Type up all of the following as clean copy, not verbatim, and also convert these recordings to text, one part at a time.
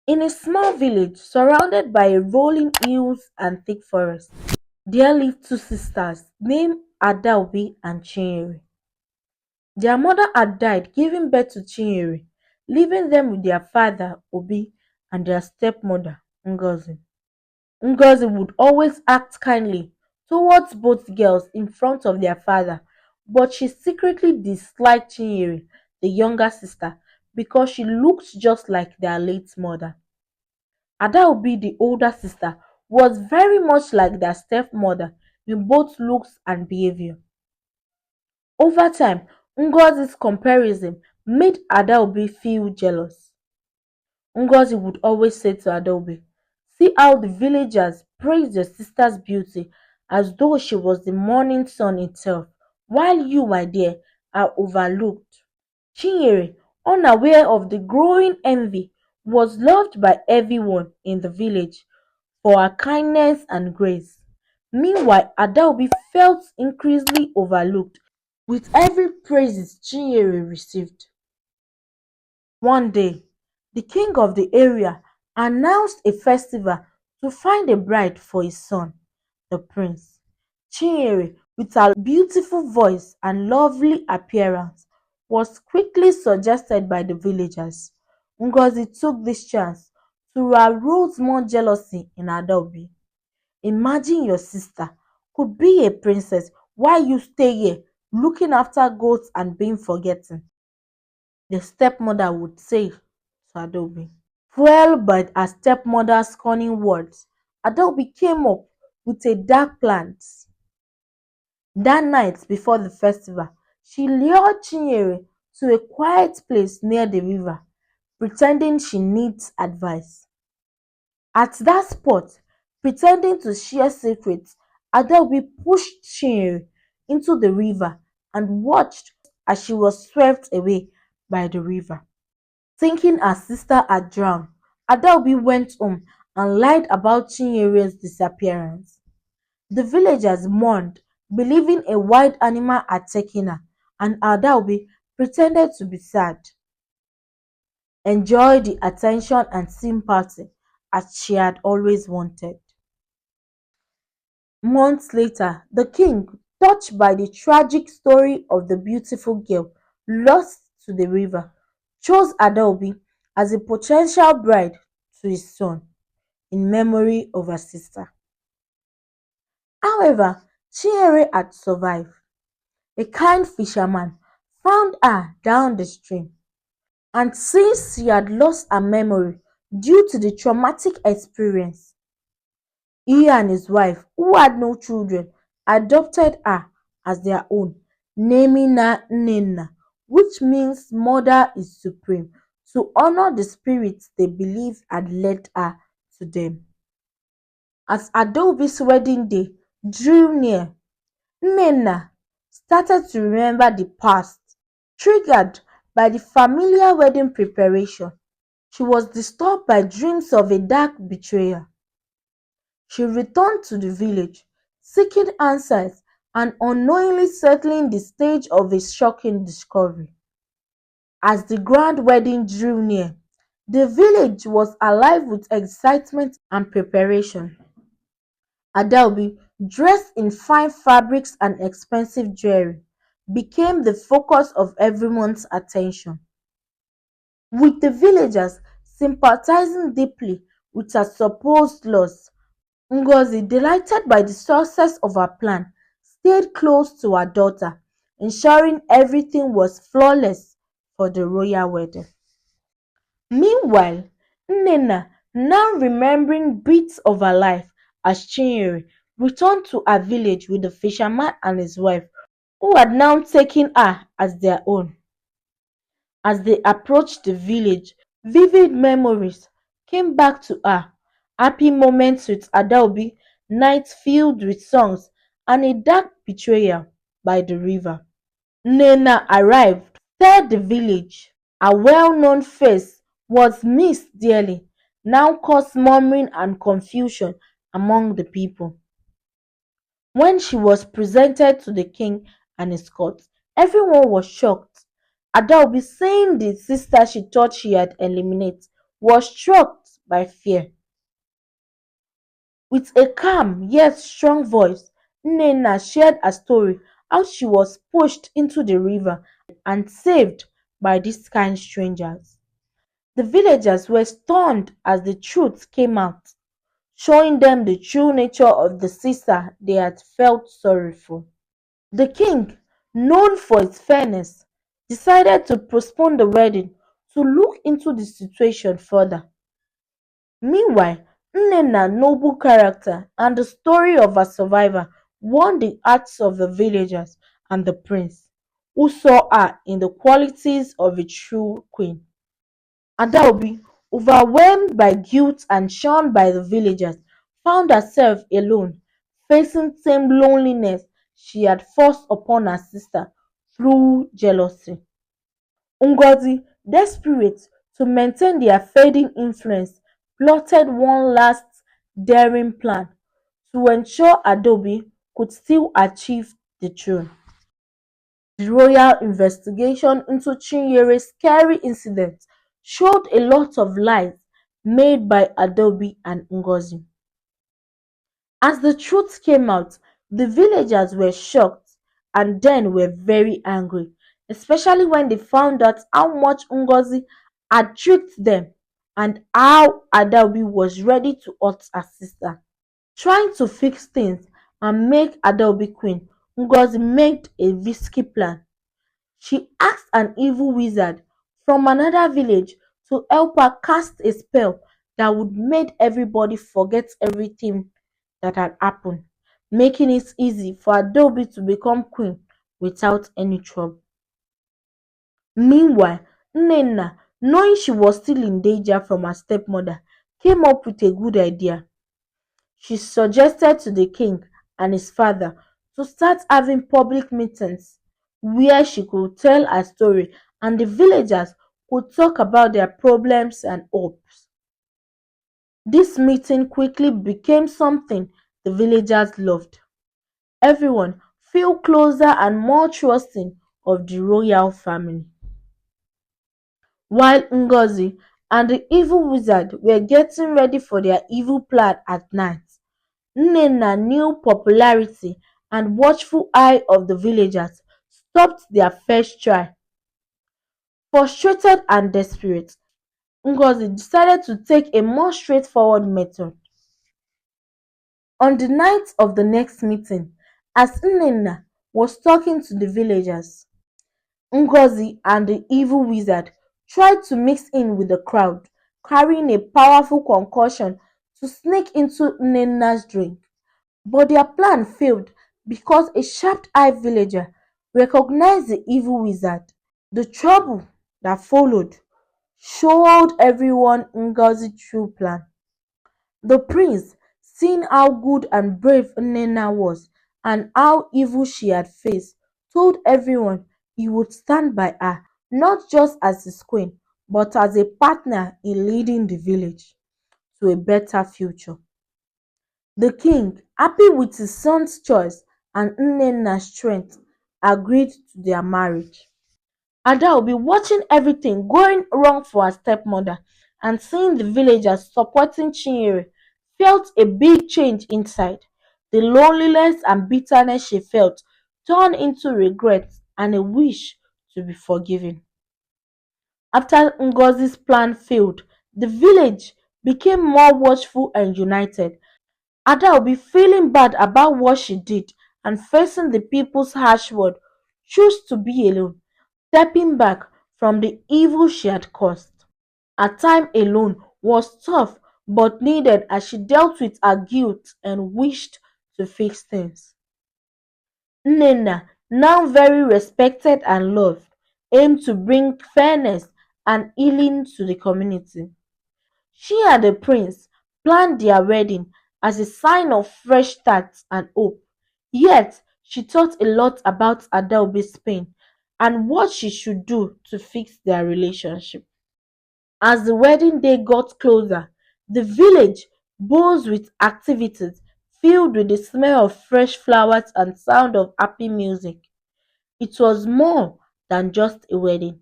In a small village surrounded by rolling hills and thick forests, there lived two sisters named Adaobi and Chinyere. Their mother had died giving birth to Chinyere, leaving them with their father Obi and their stepmother Ngozi. Ngozi would always act kindly towards both girls in front of their father, but she secretly disliked Chinyere, the younger sister, because she looked just like their late mother. Adaobi, the older sister, was very much like their stepmother in both looks and behavior. Over time, Ngozi's comparison made Adaobi feel jealous. Ngozi would always say to Adaobi, "See how the villagers praise your sister's beauty as though she was the morning sun itself, while you, my dear, are overlooked." Chinyere, unaware of the growing envy, was loved by everyone in the village for her kindness and grace. Meanwhile, Adaobi felt increasingly overlooked with every praise Chinyere received. One day, the king of the area announced a festival to find a bride for his son, the prince. Chinyere, with her beautiful voice and lovely appearance, was quickly suggested by the villagers. Ngozi took this chance to arouse more jealousy in Adaobi. Imagine your sister could be a princess while you stay here looking after goats and being forgotten, the stepmother would say to Adaobi. Fueled by her stepmother's cunning words, Adaobi came up with a dark plan. That night before the festival, she lured Chinyere to a quiet place near the river, pretending she needs advice. At that spot, pretending to share secrets, Adaobi pushed Chinyere into the river and watched as she was swept away by the river. Thinking her sister had drowned, Adaobi went home and lied about Chinyere's disappearance. The villagers mourned, believing a wild animal had taken her, and Adaobi pretended to be sad, enjoyed the attention and sympathy as she had always wanted. Months later, the king, touched by the tragic story of the beautiful girl lost to the river, chose Adaobi as a potential bride to his son in memory of her sister. However, Chinyere had survived. A kind fisherman found her down the stream, and since she had lost her memory due to the traumatic experience, he and his wife, who had no children, adopted her as their own, naming her Nnenna, which means "Mother is Supreme," to honor the spirits they believed had led her to them. As Adaobi's wedding day drew near, Nnenna started to remember the past, triggered by the familiar wedding preparation. She was disturbed by dreams of a dark betrayal. She returned to the village, seeking answers and unknowingly settling the stage of a shocking discovery. As the grand wedding drew near, the village was alive with excitement and preparation. Adaobi, dressed in fine fabrics and expensive jewelry, became the focus of everyone's attention, with the villagers sympathizing deeply with her supposed loss. Ngozi, delighted by the success of her plan, stayed close to her daughter, ensuring everything was flawless for the royal wedding. Meanwhile, Nnenna, now remembering bits of her life as Chinyere, returned to her village with the fisherman and his wife, who had now taken her as their own. As they approached the village, vivid memories came back to her, happy moments with Adaobi, nights filled with songs, and a dark betrayal by the river. Nnenna arrived, stirred the village. Her well-known face was missed dearly, now caused murmuring and confusion among the people. When she was presented to the king and his court, everyone was shocked. Adaobi, saying the sister she thought she had eliminated was struck by fear. With a calm yet strong voice, Nnenna shared a story how she was pushed into the river and saved by these kind strangers. The villagers were stunned as the truth came out, showing them the true nature of the sister they had felt sorry for. The king, known for his fairness, decided to postpone the wedding to look into the situation further. Meanwhile, Nnenna's noble character and the story of her survival won the hearts of the villagers and the prince, who saw her in the qualities of a true queen. Adaobi, overwhelmed by guilt and shunned by the villagers, found herself alone, facing the same loneliness she had forced upon her sister through jealousy. Ngozi, desperate to maintain their fading influence, plotted one last daring plan to ensure Adaobi could still achieve the throne. The royal investigation into Chinyere's scary incident showed a lot of lies made by Adaobi and Ngozi. As the truth came out, the villagers were shocked and then were very angry, especially when they found out how much Ngozi had tricked them and how Adaobi was ready to hurt her sister. Trying to fix things and make Adaobi queen, Ngozi made a risky plan. She asked an evil wizard from another village to help her cast a spell that would make everybody forget everything that had happened, making it easy for Adaobi to become queen without any trouble. Meanwhile, Nnenna, knowing she was still in danger from her stepmother, came up with a good idea. She suggested to the king and his father to start having public meetings where she could tell her story and the villagers could talk about their problems and hopes. This meeting quickly became something the villagers loved. Everyone felt closer and more trusting of the royal family. While Ngozi and the evil wizard were getting ready for their evil plan at night, Nnenna's new popularity and watchful eye of the villagers stopped their first try. Frustrated and desperate, Ngozi decided to take a more straightforward method. On the night of the next meeting, as Nnenna was talking to the villagers, Ngozi and the evil wizard tried to mix in with the crowd, carrying a powerful concoction to sneak into Nnenna's drink. But their plan failed because a sharp-eyed villager recognized the evil wizard. The trouble that followed showed everyone Ngozi's true plan. The prince, seeing how good and brave Nnenna was and how evil she had faced, told everyone he would stand by her, not just as his queen, but as a partner in leading the village to a better future. The king, happy with his son's choice and Nnenna's strength, agreed to their marriage. Adaobi, watching everything going wrong for her stepmother and seeing the villagers supporting Chinyere, felt a big change inside. The loneliness and bitterness she felt turned into regret and a wish to be forgiven. After Ngozi's plan failed, the village became more watchful and united. Adaobi, feeling bad about what she did and facing the people's harsh word, chose to be alone, stepping back from the evil she had caused. Her time alone was tough but needed as she dealt with her guilt and wished to fix things. Nnenna, now very respected and loved, aimed to bring fairness and healing to the community. She and the prince planned their wedding as a sign of fresh start and hope. Yet, she thought a lot about Adaobi's pain and what she should do to fix their relationship. As the wedding day got closer, the village buzzed with activities filled with the smell of fresh flowers and sound of happy music. It was more than just a wedding.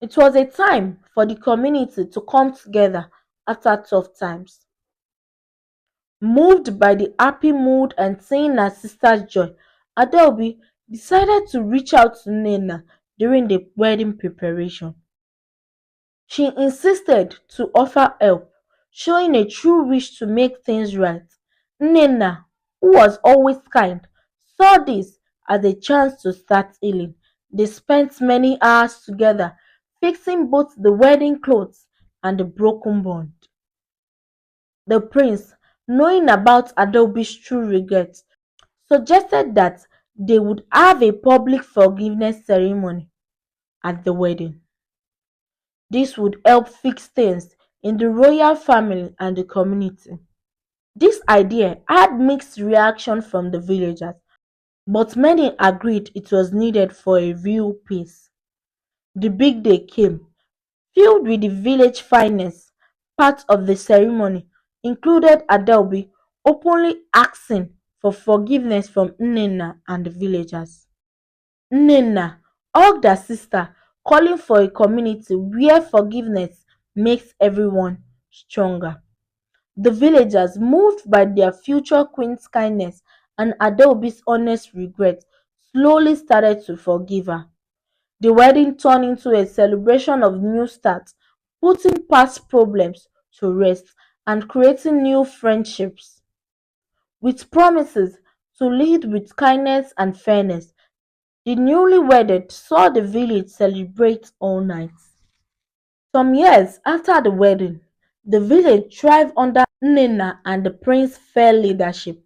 It was a time for the community to come together after tough times. Moved by the happy mood and seeing her sister's joy, Adaobi decided to reach out to Nena during the wedding preparation. She insisted to offer help, showing a true wish to make things right. Nena, who was always kind, saw this as a chance to start healing. They spent many hours together, fixing both the wedding clothes and the broken bond. The prince, knowing about Adobe's true regrets, suggested that they would have a public forgiveness ceremony at the wedding. This would help fix things in the royal family and the community. This idea had mixed reaction from the villagers, but many agreed it was needed for a real peace. The big day came, filled with the village finest. Part of the ceremony included Adelbi openly asking for forgiveness from Nnenna and the villagers. Nnenna hugged her sister, calling for a community where forgiveness makes everyone stronger. The villagers, moved by their future queen's kindness and Adelbi's honest regret, slowly started to forgive her. The wedding turned into a celebration of new starts, putting past problems to rest and creating new friendships. With promises to lead with kindness and fairness, the newly wedded saw the village celebrate all night. Some years after the wedding, the village thrived under Nina and the prince's fair leadership.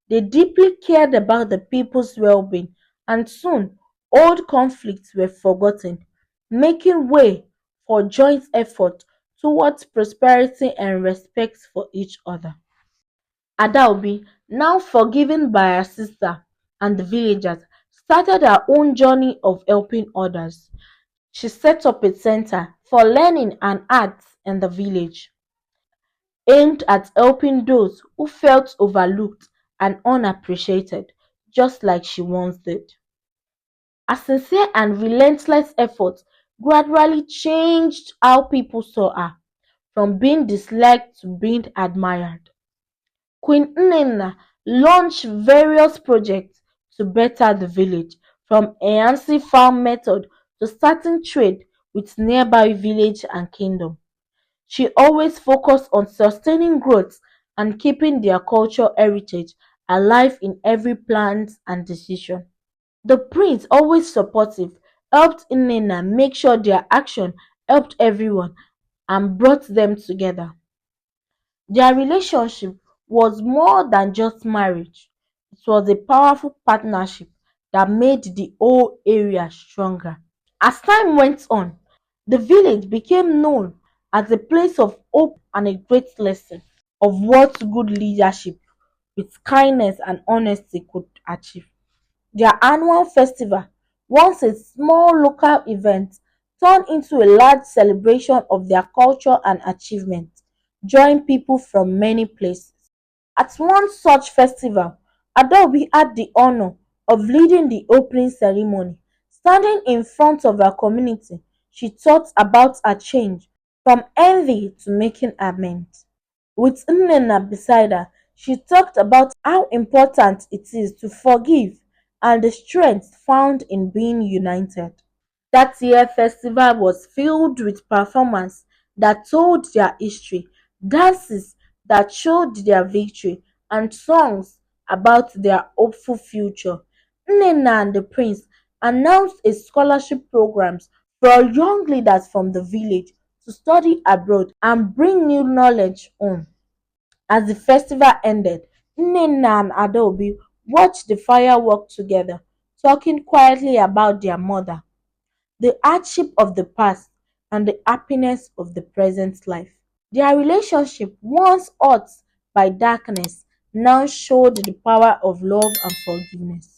They deeply cared about the people's well-being, and soon old conflicts were forgotten, making way for joint effort towards prosperity and respect for each other. Adaobi, now forgiven by her sister and the villagers, started her own journey of helping others. She set up a center for learning and arts in the village, aimed at helping those who felt overlooked and unappreciated, just like she once did. Her sincere and relentless efforts gradually changed how people saw her, from being disliked to being admired. Queen Nnenna launched various projects to better the village, from enhancing farm method to starting trade with nearby village and kingdom. She always focused on sustaining growth and keeping their cultural heritage alive in every plan and decision. The prince, always supportive, helped Nnenna make sure their action helped everyone and brought them together. Their relationship was more than just marriage. It was a powerful partnership that made the whole area stronger. As time went on, the village became known as a place of hope and a great lesson of what good leadership with kindness and honesty could achieve. Their annual festival, once a small local event, turned into a large celebration of their culture and achievement, drawing people from many places. At one such festival, Adobe had the honor of leading the opening ceremony. Standing in front of her community, she thought about her change from envy to making amends. With Nnenna beside her, she talked about how important it is to forgive and the strength found in being united. That year festival was filled with performances that told their history, dances that showed their victory, and songs about their hopeful future. Nnenna and the prince announced a scholarship programs for young leaders from the village to study abroad and bring new knowledge home. As the festival ended, Nnenna and Adaobi watched the fireworks together, talking quietly about their mother, the hardship of the past, and the happiness of the present life. Their relationship, once hurt by darkness, now showed the power of love and forgiveness.